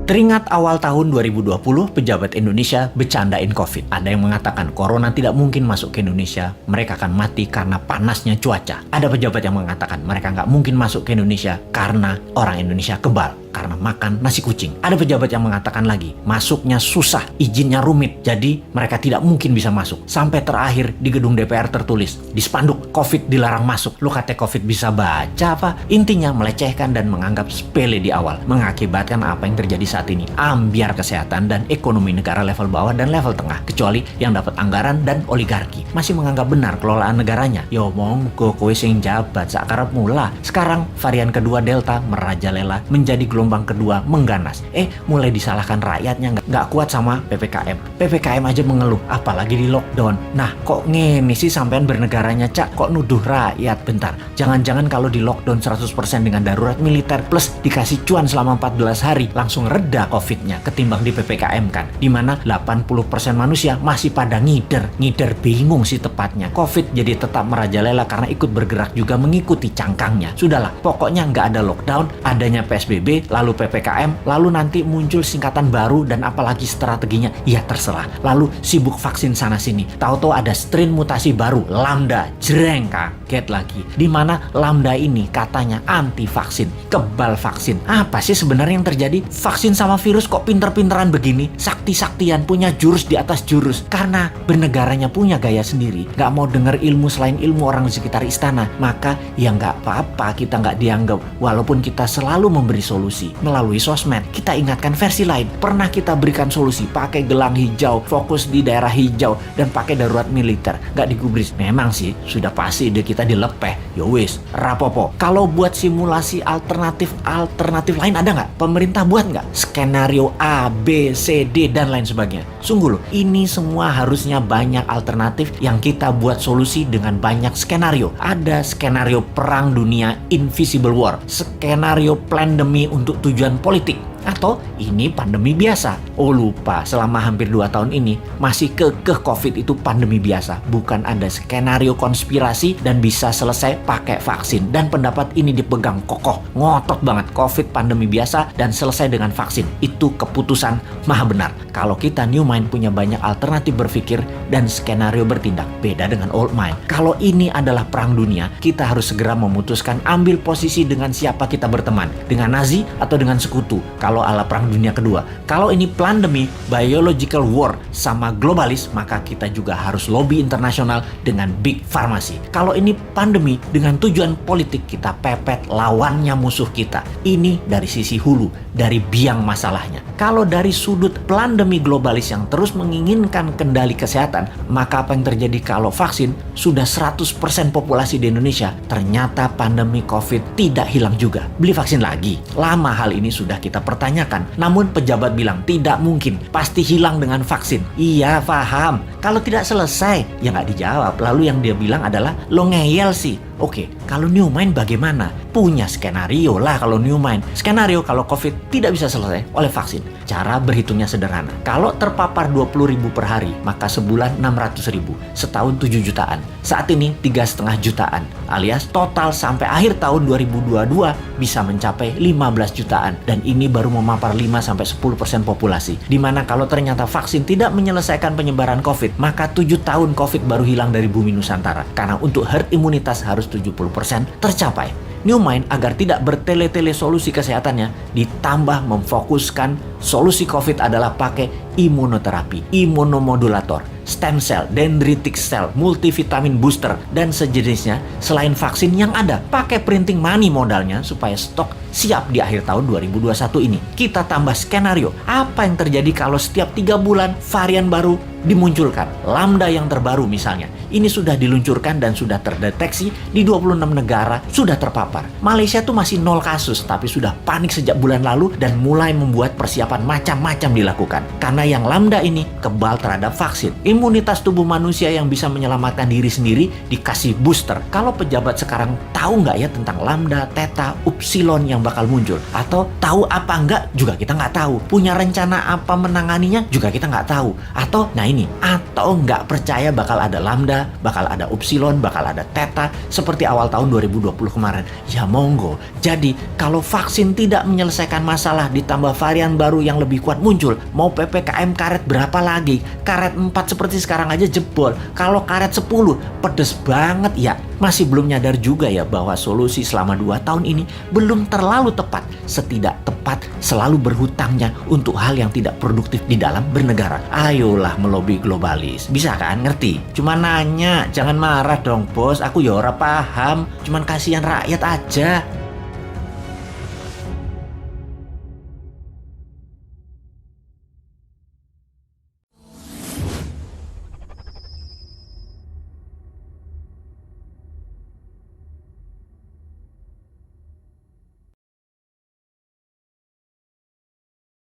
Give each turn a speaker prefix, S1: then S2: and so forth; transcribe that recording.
S1: Teringat awal tahun 2020, pejabat Indonesia bercandain COVID. Ada yang mengatakan corona tidak mungkin masuk ke Indonesia, mereka akan mati karena panasnya cuaca. Ada pejabat yang mengatakan mereka nggak mungkin masuk ke Indonesia karena orang Indonesia kebal, karena makan nasi kucing. Ada pejabat yang mengatakan lagi, masuknya susah, izinnya rumit, jadi mereka tidak mungkin bisa masuk. Sampai terakhir di gedung DPR tertulis, di spanduk, COVID dilarang masuk. Lu kata COVID bisa baca apa? Intinya melecehkan dan menganggap sepele di awal, mengakibatkan apa yang terjadi saat ini, ambiar kesehatan dan ekonomi negara level bawah dan level tengah, kecuali yang dapat anggaran dan oligarki masih menganggap benar kelolaan negaranya. Yo monggo kowe sing jabat sakarep mula. Sekarang varian kedua Delta merajalela, menjadi gelombang kedua mengganas. Mulai disalahkan rakyatnya nggak kuat sama PPKM aja mengeluh, apalagi di lockdown. Nah kok ngene sih sampean bernegaranya, Cak? Kok nuduh rakyat? Bentar, jangan-jangan kalau di lockdown 100% dengan darurat militer plus dikasih cuan selama 14 hari langsung reda COVID-nya ketimbang di PPKM kan, dimana 80% manusia masih pada ngider bingung sih tepatnya. COVID jadi tetap merajalela karena ikut bergerak juga mengikuti cangkangnya. Sudahlah, pokoknya nggak ada lockdown, adanya PSBB, lalu PPKM, lalu nanti muncul singkatan baru dan apalagi strateginya, ya terserah. Lalu sibuk vaksin sana sini, tahu-tahu ada strain mutasi baru, Lambda, jreng, kaget lagi. Dimana Lambda ini katanya anti vaksin, kebal vaksin. Apa sih sebenarnya yang terjadi? Vaksin sama virus kok pinter-pinteran begini, sakti-saktian, punya jurus di atas jurus. Karena bernegaranya punya gaya sendiri, nggak mau dengar ilmu selain ilmu orang di sekitar istana, maka ya nggak apa-apa kita nggak dianggap. Walaupun kita selalu memberi solusi melalui sosmed, kita ingatkan versi lain. Pernah kita berikan solusi pakai gelang hijau, fokus di daerah hijau, dan pakai darurat militer, nggak digubris. Memang sih sudah pasti ide kita dilepeh. Yowis, rapopo. Kalau buat simulasi alternatif lain ada nggak? Pemerintah buat nggak? Skenario A, B, C, D, dan lain sebagainya. Sungguh loh, ini semua harusnya banyak alternatif yang kita buat solusi dengan banyak skenario. Ada skenario perang dunia invisible war, skenario pandemi untuk tujuan politik, atau ini pandemi biasa. Oh lupa, selama hampir 2 tahun ini masih kekeh COVID itu pandemi biasa, bukan ada skenario konspirasi dan bisa selesai pakai vaksin. Dan pendapat ini dipegang kokoh, ngotot banget, COVID pandemi biasa dan selesai dengan vaksin. Itu keputusan maha benar. Kalau kita New Mind punya banyak alternatif berpikir dan skenario bertindak, beda dengan Old Mind. Kalau ini adalah perang dunia, kita harus segera memutuskan ambil posisi dengan siapa kita berteman, dengan Nazi atau dengan sekutu. Kalau ala perang dunia kedua, kalau ini pandemi, biological war sama globalis, maka kita juga harus lobby internasional dengan big pharmacy. Kalau ini pandemi dengan tujuan politik, kita pepet lawannya musuh kita. Ini dari sisi hulu, dari biang masalahnya. Kalau dari sudut pandemi globalis yang terus menginginkan kendali kesehatan, maka apa yang terjadi kalau vaksin sudah 100% populasi di Indonesia, ternyata pandemi COVID tidak hilang juga? Beli vaksin lagi? Lama hal ini sudah kita pertanyakan, namun pejabat bilang tidak mungkin, pasti hilang dengan vaksin. Iya paham, kalau tidak selesai ya nggak dijawab. Lalu yang dia bilang adalah lo ngeyel sih. Oke, kalau New Mind bagaimana? Punya skenario lah kalau New Mind. Skenario kalau COVID tidak bisa selesai oleh vaksin. Cara berhitungnya sederhana. Kalau terpapar 20.000 per hari, maka sebulan 600.000, setahun 7 jutaan. Saat ini 3,5 jutaan, alias total sampai akhir tahun 2022 bisa mencapai 15 jutaan. Dan ini baru memapar 5-10% populasi. Dimana kalau ternyata vaksin tidak menyelesaikan penyebaran COVID, maka 7 tahun COVID baru hilang dari bumi Nusantara. Karena untuk herd imunitas harus 70% tercapai. New Mind agar tidak bertele-tele solusi kesehatannya, ditambah memfokuskan solusi COVID adalah pakai imunoterapi, imunomodulator, stem cell, dendritic cell, multivitamin booster, dan sejenisnya selain vaksin yang ada. Pakai printing money modalnya supaya stok siap di akhir tahun 2021 ini. Kita tambah skenario, apa yang terjadi kalau setiap 3 bulan varian baru dimunculkan. Lambda yang terbaru misalnya, ini sudah diluncurkan dan sudah terdeteksi di 26 negara, sudah terpapar. Malaysia tuh masih 0 kasus, tapi sudah panik sejak bulan lalu dan mulai membuat persiapan macam-macam dilakukan. Karena yang Lambda ini kebal terhadap vaksin. imunitas tubuh manusia yang bisa menyelamatkan diri sendiri dikasih booster. Kalau pejabat sekarang tahu nggak ya tentang lambda, theta, upsilon yang bakal muncul? Atau tahu apa enggak juga kita nggak tahu. Punya rencana apa menanganinya juga kita nggak tahu. Atau nggak percaya bakal ada lambda, bakal ada upsilon, bakal ada theta seperti awal tahun 2020 kemarin. Ya monggo. Jadi kalau vaksin tidak menyelesaikan masalah ditambah varian baru yang lebih kuat muncul, mau PPKM karet berapa lagi? Karet 4 seperti sekarang aja jebol. Kalau karet 10 pedes banget ya. Masih belum nyadar juga ya bahwa solusi selama 2 tahun ini belum terlalu tepat. Setidak tepat selalu berhutangnya untuk hal yang tidak produktif di dalam bernegara. Ayolah melobi globalis. Bisa kan? Ngerti? Cuma nanya, jangan marah dong bos. Aku ya ora paham. Cuman kasihan rakyat aja.